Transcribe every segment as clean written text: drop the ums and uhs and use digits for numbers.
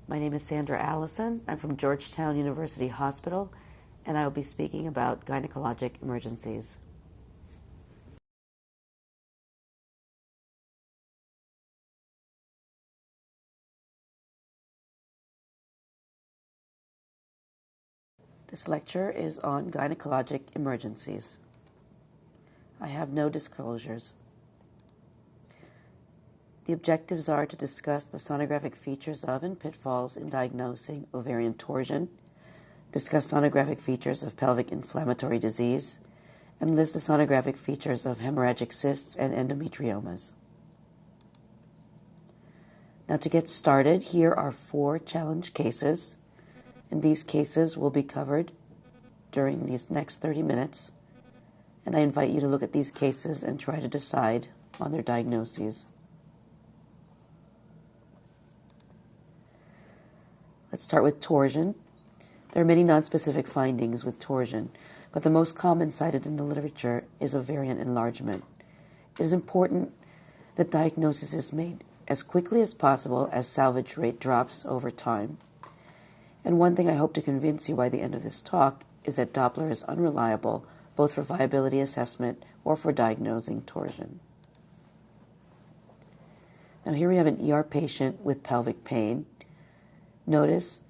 My name is Sandra Allison. I'm from Georgetown University Hospital, and I will be speaking about gynecologic emergencies. This lecture is on gynecologic emergencies. I have no disclosures. The objectives are to discuss the sonographic features of and pitfalls in diagnosing ovarian torsion, discuss sonographic features of pelvic inflammatory disease, and list the sonographic features of hemorrhagic cysts and endometriomas. Now, to get started, here are 4 challenge cases, and these cases will be covered during these next 30 minutes, and I invite you to look at these cases and try to decide on their diagnoses. Let's start with torsion. There are many nonspecific findings with torsion, but the most common cited in the literature is ovarian enlargement. It is important that diagnosis is made as quickly as possible as salvage rate drops over time. And one thing I hope to convince you by the end of this talk is that Doppler is unreliable both for viability assessment or for diagnosing torsion. Now here we have an ER patient with pelvic pain. Notice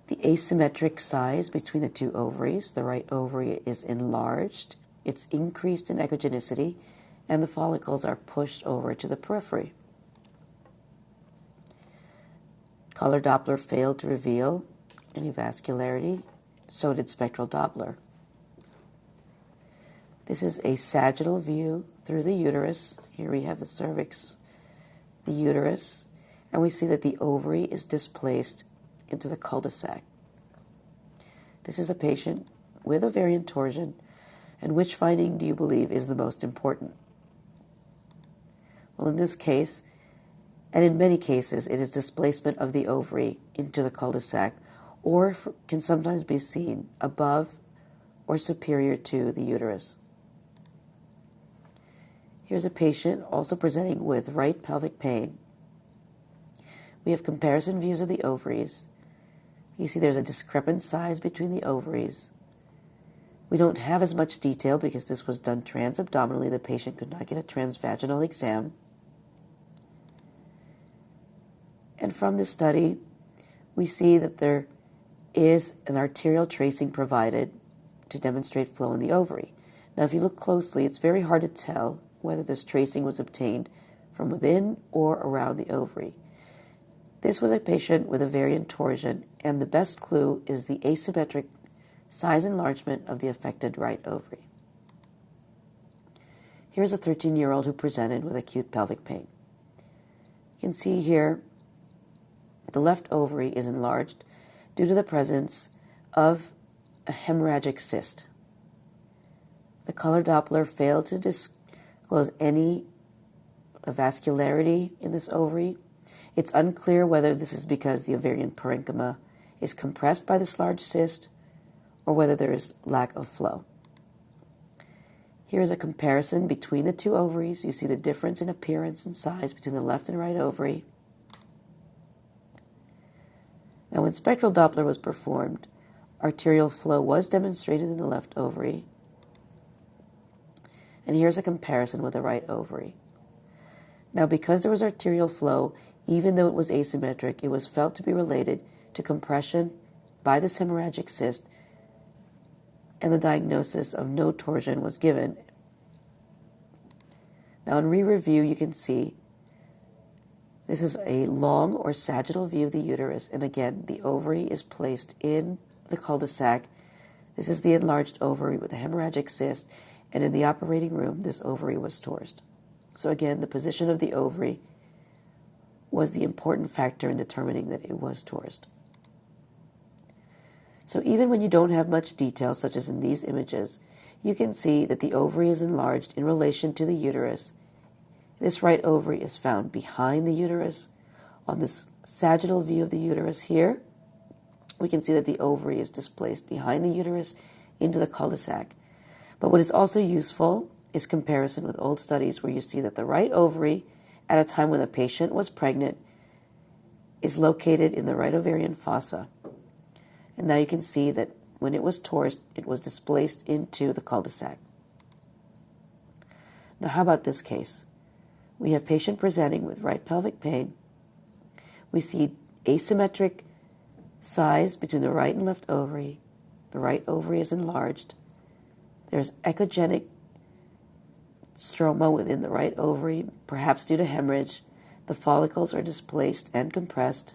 the asymmetric size between the 2 ovaries. The right ovary is enlarged, it's increased in echogenicity, and the follicles are pushed over to the periphery. Color Doppler failed to reveal any vascularity, so did spectral Doppler. This is a sagittal view through the uterus. Here we have the cervix, the uterus, and we see that the ovary is displaced into the cul-de-sac. This is a patient with ovarian torsion, and which finding do you believe is the most important? Well, in this case, and in many cases, it is displacement of the ovary into the cul-de-sac, or can sometimes be seen above or superior to the uterus. Here's a patient also presenting with right pelvic pain. We have comparison views of the ovaries. You see there's a discrepant size between the ovaries. We don't have as much detail because this was done transabdominally. The patient could not get a transvaginal exam. And from this study, we see that there is an arterial tracing provided to demonstrate flow in the ovary. Now, if you look closely, it's very hard to tell whether this tracing was obtained from within or around the ovary. This was a patient with ovarian torsion, and the best clue is the asymmetric size enlargement of the affected right ovary. Here's a 13-year-old who presented with acute pelvic pain. You can see here the left ovary is enlarged due to the presence of a hemorrhagic cyst. The color Doppler failed to disclose any vascularity in this ovary. It's unclear whether this is because the ovarian parenchyma is compressed by this large cyst or whether there is lack of flow. Here's a comparison between the 2 ovaries. You see the difference in appearance and size between the left and right ovary. Now, when spectral Doppler was performed, arterial flow was demonstrated in the left ovary. And here's a comparison with the right ovary. Now, because there was arterial flow, even though it was asymmetric, it was felt to be related to compression by this hemorrhagic cyst, and the diagnosis of no torsion was given. Now, in re-review, you can see this is a long or sagittal view of the uterus, and again, the ovary is placed in the cul-de-sac. This is the enlarged ovary with a hemorrhagic cyst, and in the operating room, this ovary was torsed. So again, the position of the ovary was the important factor in determining that it was torsed. So even when you don't have much detail, such as in these images, you can see that the ovary is enlarged in relation to the uterus. This right ovary is found behind the uterus. On this sagittal view of the uterus here, we can see that the ovary is displaced behind the uterus into the cul-de-sac. But what is also useful is comparison with old studies where you see that the right ovary, at a time when the patient was pregnant, is located in the right ovarian fossa. And now you can see that when it was torsed, it was displaced into the cul-de-sac. Now how about this case? We have patient presenting with right pelvic pain. We see asymmetric size between the right and left ovary. The right ovary is enlarged. There's echogenic stroma within the right ovary, perhaps due to hemorrhage. The follicles are displaced and compressed.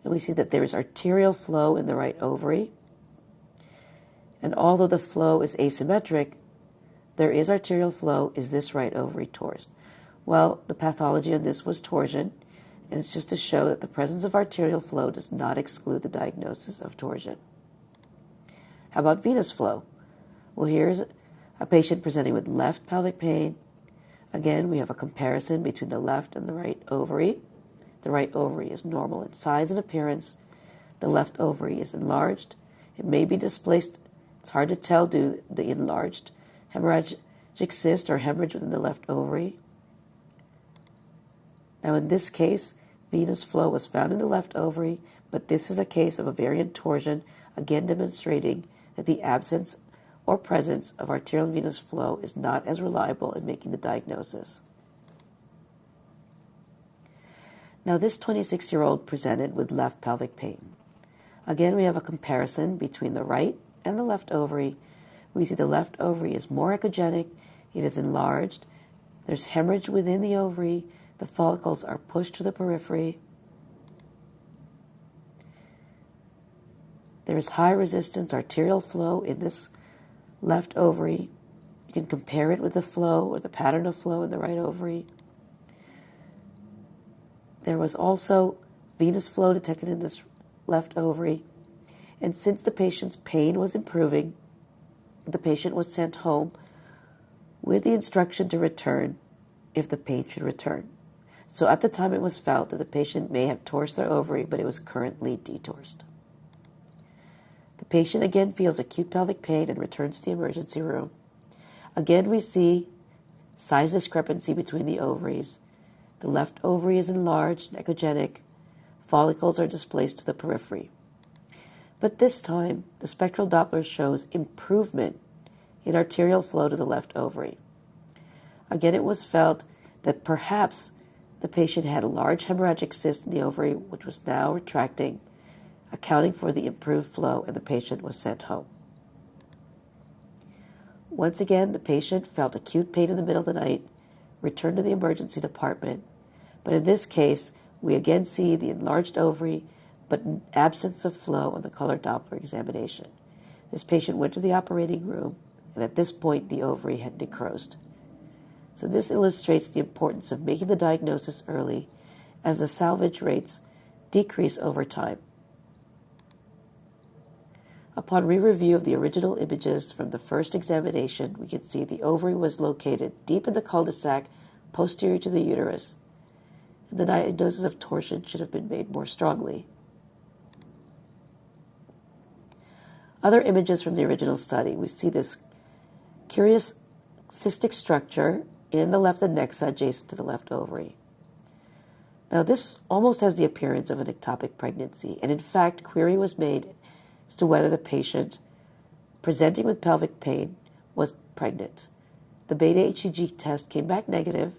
And we see that there is arterial flow in the right ovary. And although the flow is asymmetric, there is arterial flow. Is this right ovary torsed? Well, the pathology on this was torsion, and it's just to show that the presence of arterial flow does not exclude the diagnosis of torsion. How about venous flow? Well, here's a patient presenting with left pelvic pain. Again, we have a comparison between the left and the right ovary. The right ovary is normal in size and appearance. The left ovary is enlarged. It may be displaced. It's hard to tell due to the enlarged hemorrhagic cyst or hemorrhage within the left ovary. Now, in this case, venous flow was found in the left ovary, but this is a case of ovarian torsion, again demonstrating that the absence or presence of arterial and venous flow is not as reliable in making the diagnosis. Now, this 26-year-old presented with left pelvic pain. Again, we have a comparison between the right and the left ovary. We see the left ovary is more echogenic, it is enlarged, there's hemorrhage within the ovary, the follicles are pushed to the periphery. There is high resistance arterial flow in this left ovary. You can compare it with the flow or the pattern of flow in the right ovary. There was also venous flow detected in this left ovary. And since the patient's pain was improving, the patient was sent home with the instruction to return if the pain should return. So at the time it was felt that the patient may have torsed their ovary, but it was currently detorsed. The patient again feels acute pelvic pain and returns to the emergency room. Again, we see size discrepancy between the ovaries. The left ovary is enlarged and echogenic. Follicles are displaced to the periphery. But this time, the spectral Doppler shows improvement in arterial flow to the left ovary. Again, it was felt that perhaps the patient had a large hemorrhagic cyst in the ovary, which was now retracting, accounting for the improved flow, and the patient was sent home. Once again, the patient felt acute pain in the middle of the night, returned to the emergency department, but in this case, we again see the enlarged ovary, but an absence of flow on the color Doppler examination. This patient went to the operating room, and at this point, the ovary had necrosed. So this illustrates the importance of making the diagnosis early, as the salvage rates decrease over time. Upon re-review of the original images from the first examination, we can see the ovary was located deep in the cul-de-sac, posterior to the uterus. And the diagnosis of torsion should have been made more strongly. Other images from the original study, we see this curious cystic structure in the left adnexa adjacent to the left ovary. Now, this almost has the appearance of an ectopic pregnancy, and in fact, query was made as to whether the patient presenting with pelvic pain was pregnant. The beta HCG test came back negative,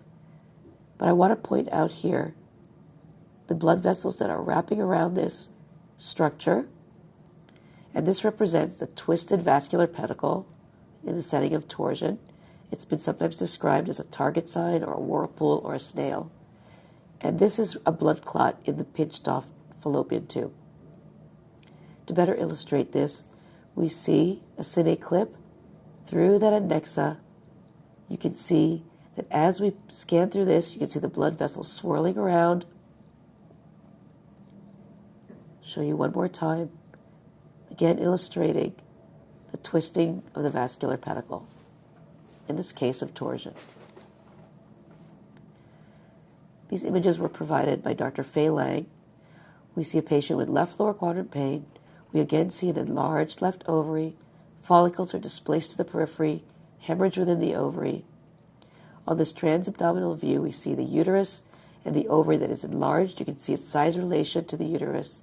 but I want to point out here the blood vessels that are wrapping around this structure, and this represents the twisted vascular pedicle in the setting of torsion. It's been sometimes described as a target sign or a whirlpool or a snail. And this is a blood clot in the pinched off fallopian tube. To better illustrate this, we see a cine clip through that adnexa. You can see that as we scan through this, you can see the blood vessels swirling around. Show you one more time, again illustrating the twisting of the vascular pedicle, in this case of torsion. These images were provided by Dr. Fei Lang. We see a patient with left lower quadrant pain. We again see an enlarged left ovary. Follicles are displaced to the periphery, hemorrhage within the ovary. On this transabdominal view, we see the uterus and the ovary that is enlarged. You can see its size relation to the uterus.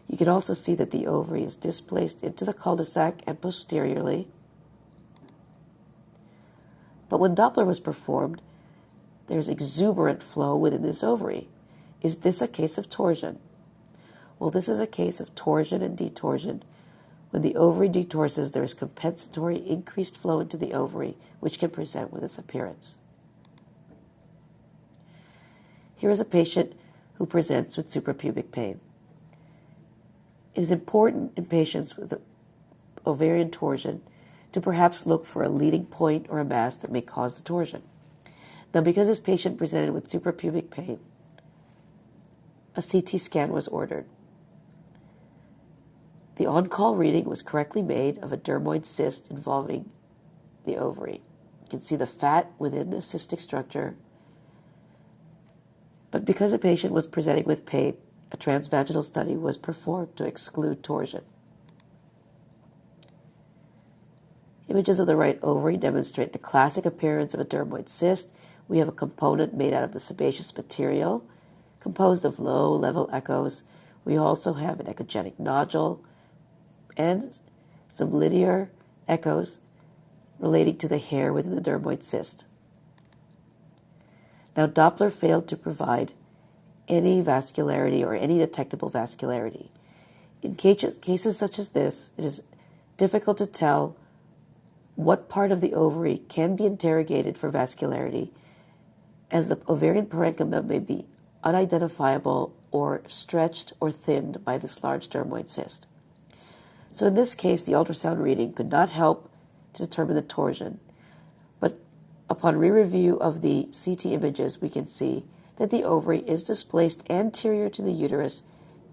You can also see that the ovary is displaced into the cul-de-sac and posteriorly. But when Doppler was performed, there's exuberant flow within this ovary. Is this a case of torsion? Well, this is a case of torsion and detorsion. When the ovary detorses, there is compensatory increased flow into the ovary, which can present with this appearance. Here is a patient who presents with suprapubic pain. It is important in patients with ovarian torsion to perhaps look for a leading point or a mass that may cause the torsion. Now, because this patient presented with suprapubic pain, a CT scan was ordered. The on-call reading was correctly made of a dermoid cyst involving the ovary. You can see the fat within the cystic structure. But because the patient was presenting with pain, a transvaginal study was performed to exclude torsion. Images of the right ovary demonstrate the classic appearance of a dermoid cyst. We have a component made out of the sebaceous material, composed of low-level echoes. We also have an echogenic nodule and some linear echoes relating to the hair within the dermoid cyst. Now, Doppler failed to provide any vascularity or any detectable vascularity. In cases such as this, it is difficult to tell what part of the ovary can be interrogated for vascularity, as the ovarian parenchyma may be unidentifiable or stretched or thinned by this large dermoid cyst. So in this case, the ultrasound reading could not help to determine the torsion, but upon re-review of the CT images, we can see that the ovary is displaced anterior to the uterus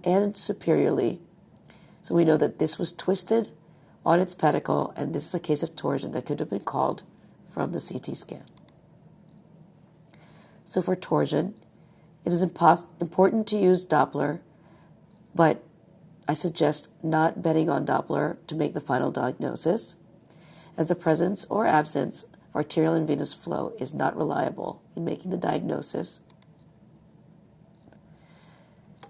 and superiorly. So we know that this was twisted on its pedicle, and this is a case of torsion that could have been called from the CT scan. So for torsion, it is important to use Doppler, but I suggest not betting on Doppler to make the final diagnosis, as the presence or absence of arterial and venous flow is not reliable in making the diagnosis.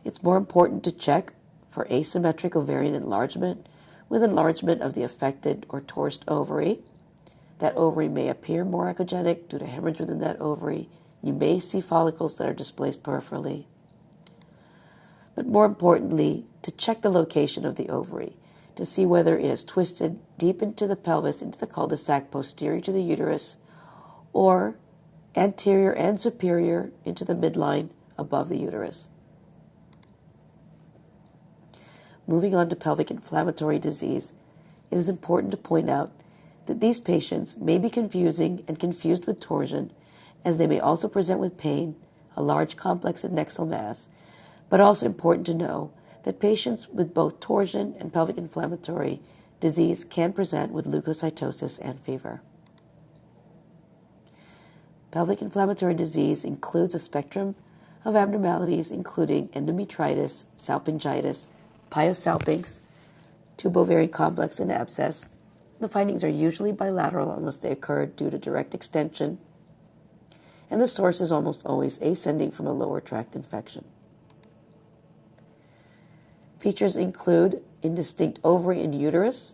It's more important to check for asymmetric ovarian enlargement with enlargement of the affected or torsed ovary. That ovary may appear more echogenic due to hemorrhage within that ovary. You may see follicles that are displaced peripherally. But more importantly, to check the location of the ovary, to see whether it is twisted deep into the pelvis, into the cul-de-sac posterior to the uterus, or anterior and superior into the midline above the uterus. Moving on to pelvic inflammatory disease, it is important to point out that these patients may be confusing and confused with torsion, as they may also present with pain, a large complex adnexal mass, but also important to know that patients with both torsion and pelvic inflammatory disease can present with leukocytosis and fever. Pelvic inflammatory disease includes a spectrum of abnormalities including endometritis, salpingitis, Salpingitis, tubovarian complex, and abscess. The findings are usually bilateral unless they occur due to direct extension, and the source is almost always ascending from a lower tract infection. Features include indistinct ovary and uterus,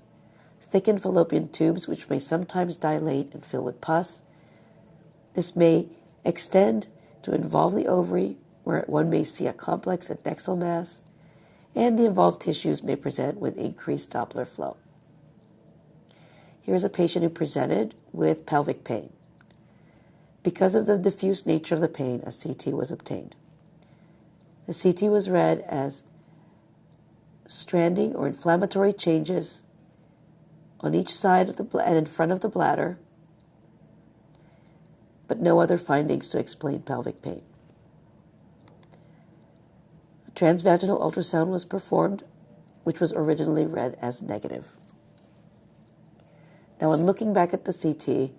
thickened fallopian tubes which may sometimes dilate and fill with pus. This may extend to involve the ovary, where one may see a complex adnexal mass, and the involved tissues may present with increased Doppler flow. Here is a patient who presented with pelvic pain. Because of the diffuse nature of the pain, a CT was obtained. The CT was read as stranding or inflammatory changes on each side of the and in front of the bladder, but no other findings to explain pelvic pain. A transvaginal ultrasound was performed, which was originally read as negative. Now, when looking back at the CT,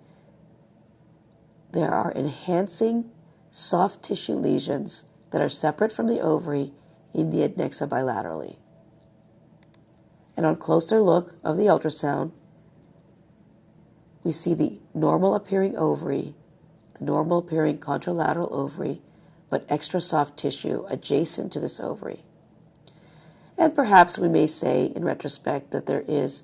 there are enhancing soft tissue lesions that are separate from the ovary in the adnexa bilaterally. And on closer look of the ultrasound, we see the normal appearing ovary, the normal appearing contralateral ovary, but extra soft tissue adjacent to this ovary. And perhaps we may say, in retrospect, that there is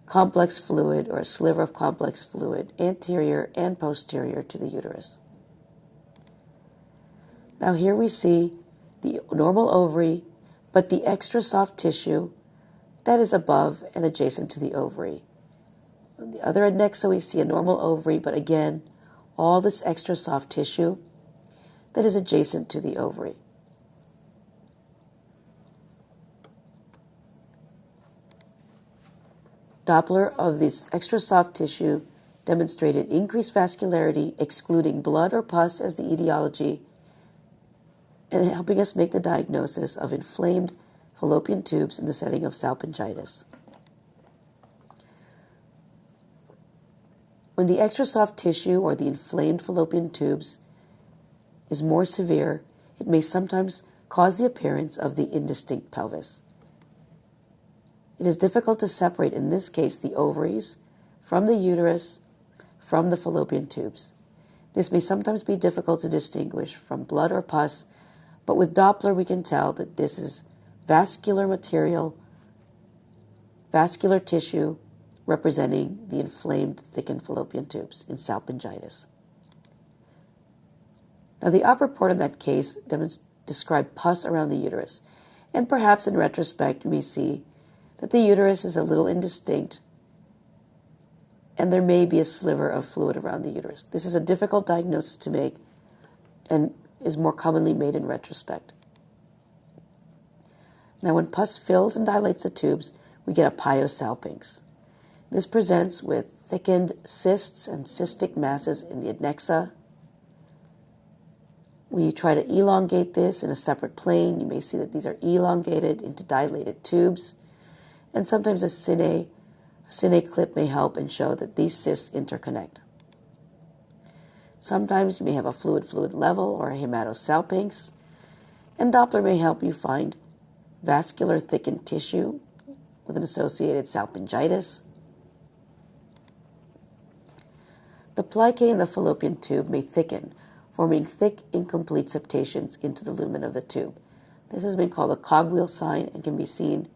complex fluid or a sliver of complex fluid anterior and posterior to the uterus. Now here we see the normal ovary, but the extra soft tissue that is above and adjacent to the ovary. On the other adnexa, we see a normal ovary, but again, all this extra soft tissue that is adjacent to the ovary. Doppler of this extra soft tissue demonstrated increased vascularity, excluding blood or pus as the etiology, and helping us make the diagnosis of inflamed fallopian tubes in the setting of salpingitis. When the extra soft tissue or the inflamed fallopian tubes is more severe, it may sometimes cause the appearance of the indistinct pelvis. It is difficult to separate, in this case, the ovaries from the uterus from the fallopian tubes. This may sometimes be difficult to distinguish from blood or pus, but with Doppler we can tell that this is vascular material, vascular tissue representing the inflamed, thickened fallopian tubes in salpingitis. Now the upper part of that case described pus around the uterus, and perhaps in retrospect we may see that the uterus is a little indistinct and there may be a sliver of fluid around the uterus. This is a difficult diagnosis to make and is more commonly made in retrospect. Now when pus fills and dilates the tubes, we get a Hematosalpinx. This presents with thickened cysts and cystic masses in the adnexa. When you try to elongate this in a separate plane, you may see that these are elongated into dilated tubes, and sometimes a cine clip may help and show that these cysts interconnect. Sometimes you may have a fluid level or a Hematosalpinx, and Doppler may help you find vascular thickened tissue with an associated salpingitis. The plicae in the fallopian tube may thicken, forming thick, incomplete septations into the lumen of the tube. This has been called a cogwheel sign and can be seen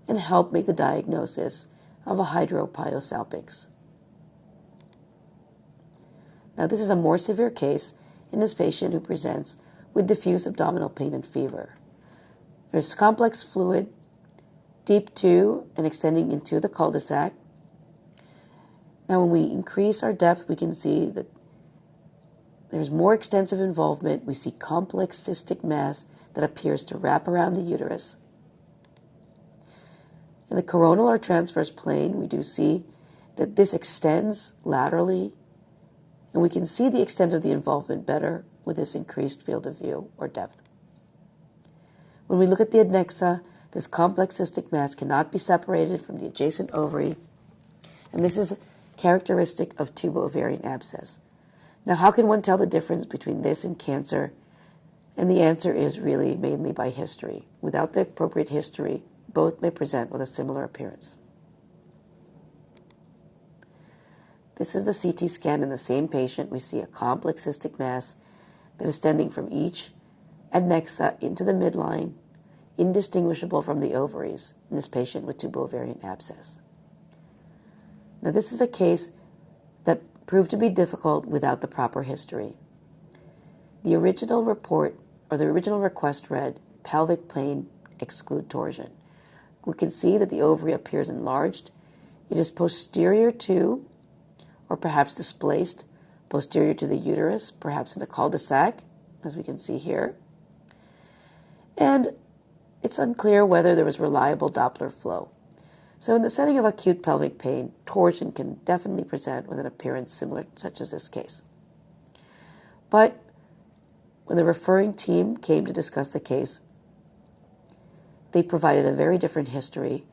and help make the diagnosis of a Hematosalpinx. Now this is a more severe case in this patient who presents with diffuse abdominal pain and fever. There's complex fluid deep to and extending into the cul-de-sac. Now when we increase our depth, we can see that there's more extensive involvement. We see complex cystic mass that appears to wrap around the uterus. In the coronal or transverse plane, we do see that this extends laterally, and we can see the extent of the involvement better with this increased field of view or depth. When we look at the adnexa, this complex cystic mass cannot be separated from the adjacent ovary, and this is characteristic of tubo-ovarian abscess. Now, how can one tell the difference between this and cancer? And the answer is really mainly by history. Without the appropriate history, both may present with a similar appearance. This is the CT scan in the same patient. We see a complex cystic mass that is extending from each adnexa into the midline, indistinguishable from the ovaries in this patient with tubo-ovarian abscess. Now, this is a case that proved to be difficult without the proper history. The original report, or the original request read, pelvic pain, exclude torsion. We can see that the ovary appears enlarged. It is posterior to, or perhaps displaced, posterior to the uterus, perhaps in the cul-de-sac, as we can see here. And it's unclear whether there was reliable Doppler flow. So in the setting of acute pelvic pain, torsion can definitely present with an appearance similar, such as this case. But when the referring team came to discuss the case, they provided a very different history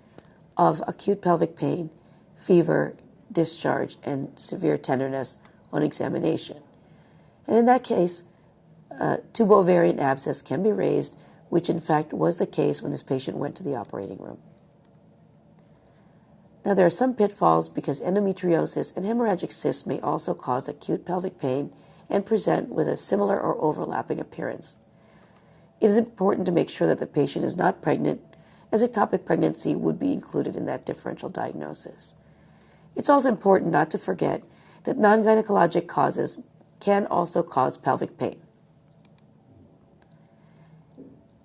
of acute pelvic pain, fever, discharge, and severe tenderness on examination. And in that case, tubo-ovarian abscess can be raised, which in fact was the case when this patient went to the operating room. Now, there are some pitfalls because endometriosis and hemorrhagic cysts may also cause acute pelvic pain and present with a similar or overlapping appearance. It is important to make sure that the patient is not pregnant, as ectopic pregnancy would be included in that differential diagnosis. It's also important not to forget that non-gynecologic causes can also cause pelvic pain.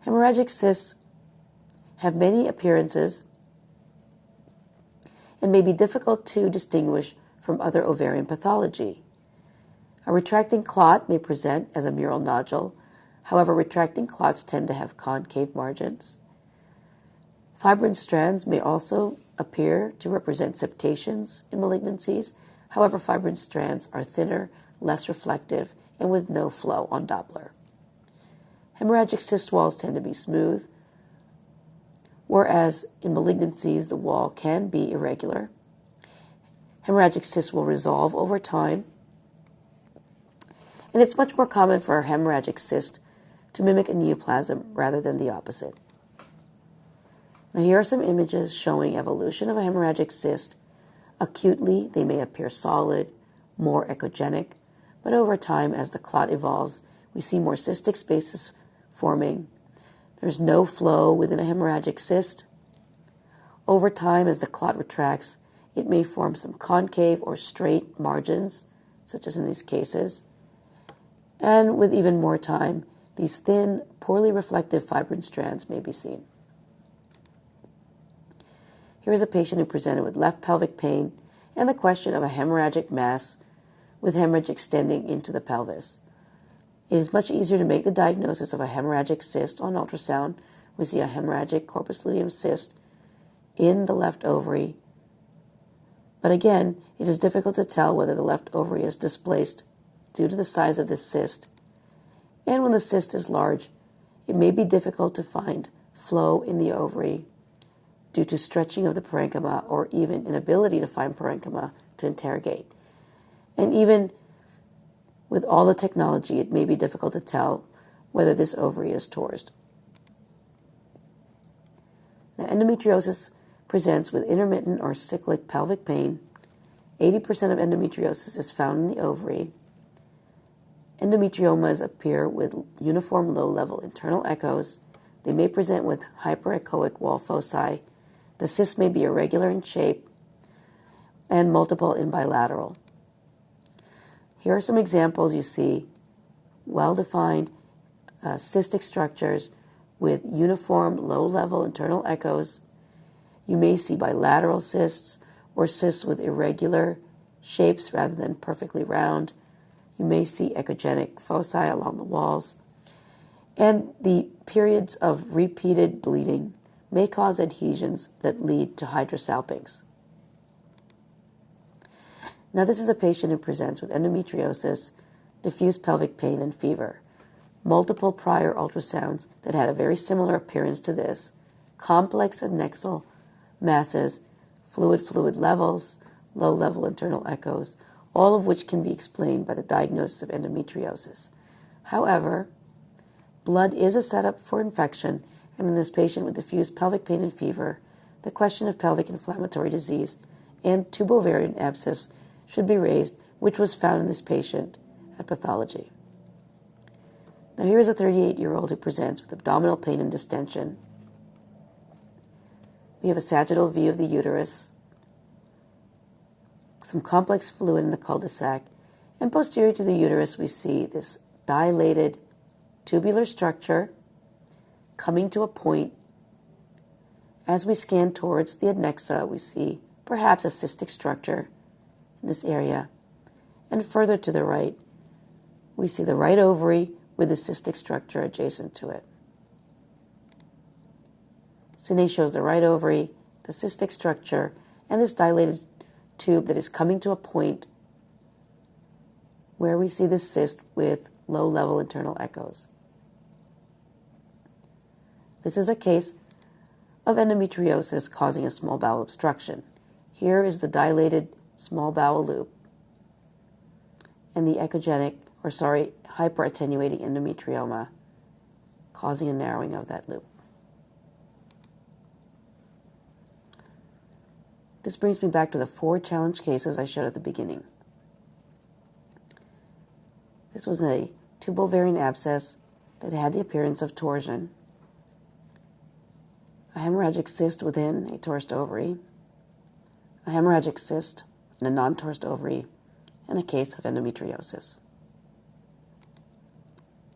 Hemorrhagic cysts have many appearances and may be difficult to distinguish from other ovarian pathology. A retracting clot may present as a mural nodule. However, retracting clots tend to have concave margins. Fibrin strands may also appear to represent septations in malignancies. However, fibrin strands are thinner, less reflective, and with no flow on Doppler. Hemorrhagic cyst walls tend to be smooth, whereas in malignancies the wall can be irregular. Hemorrhagic cysts will resolve over time, and it's much more common for a hemorrhagic cyst to mimic a neoplasm rather than the opposite. Now here are some images showing evolution of a hemorrhagic cyst. Acutely, they may appear solid, more echogenic, but over time, as the clot evolves, we see more cystic spaces forming. There's no flow within a hemorrhagic cyst. Over time, as the clot retracts, it may form some concave or straight margins, such as in these cases. And with even more time, these thin, poorly reflective fibrin strands may be seen. Here is a patient who presented with left pelvic pain and the question of a hemorrhagic mass with hemorrhage extending into the pelvis. It is much easier to make the diagnosis of a hemorrhagic cyst on ultrasound. We see a hemorrhagic corpus luteum cyst in the left ovary. But again, it is difficult to tell whether the left ovary is displaced due to the size of this cyst. And when the cyst is large, it may be difficult to find flow in the ovary due to stretching of the parenchyma or even inability to find parenchyma to interrogate. And even with all the technology, it may be difficult to tell whether this ovary is torsed. Now, endometriosis presents with intermittent or cyclic pelvic pain. 80% of endometriosis is found in the ovary. Endometriomas appear with uniform low-level internal echoes. They may present with hyperechoic wall foci. The cyst may be irregular in shape and multiple in bilateral. Here are some examples. You see well-defined cystic structures with uniform low-level internal echoes. You may see bilateral cysts or cysts with irregular shapes rather than perfectly round. You may see echogenic foci along the walls. And the periods of repeated bleeding may cause adhesions that lead to Hydrosalpinx. Now, this is a patient who presents with endometriosis, diffuse pelvic pain, and fever. Multiple prior ultrasounds that had a very similar appearance to this, complex adnexal masses, fluid levels, low-level internal echoes, all of which can be explained by the diagnosis of endometriosis. However, blood is a setup for infection, and in this patient with diffuse pelvic pain and fever, the question of pelvic inflammatory disease and tubovarian abscess should be raised, which was found in this patient at pathology. Now here is a 38-year-old who presents with abdominal pain and distension. We have a sagittal view of the uterus, some complex fluid in the cul-de-sac, and posterior to the uterus we see this dilated tubular structure coming to a point. As we scan towards the adnexa, we see perhaps a cystic structure in this area. And further to the right, we see the right ovary with the cystic structure adjacent to it. Cine shows the right ovary, the cystic structure, and this dilated tube that is coming to a point where we see this cyst with low-level internal echoes. This is a case of endometriosis causing a small bowel obstruction. Here is the dilated small bowel loop and the hyperattenuating endometrioma causing a narrowing of that loop. This brings me back to the 4 challenge cases I showed at the beginning. This was a tubovarian abscess that had the appearance of torsion, a hemorrhagic cyst within a torsed ovary, a hemorrhagic cyst in a non-torsed ovary, and a case of endometriosis.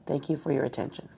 Thank you for your attention.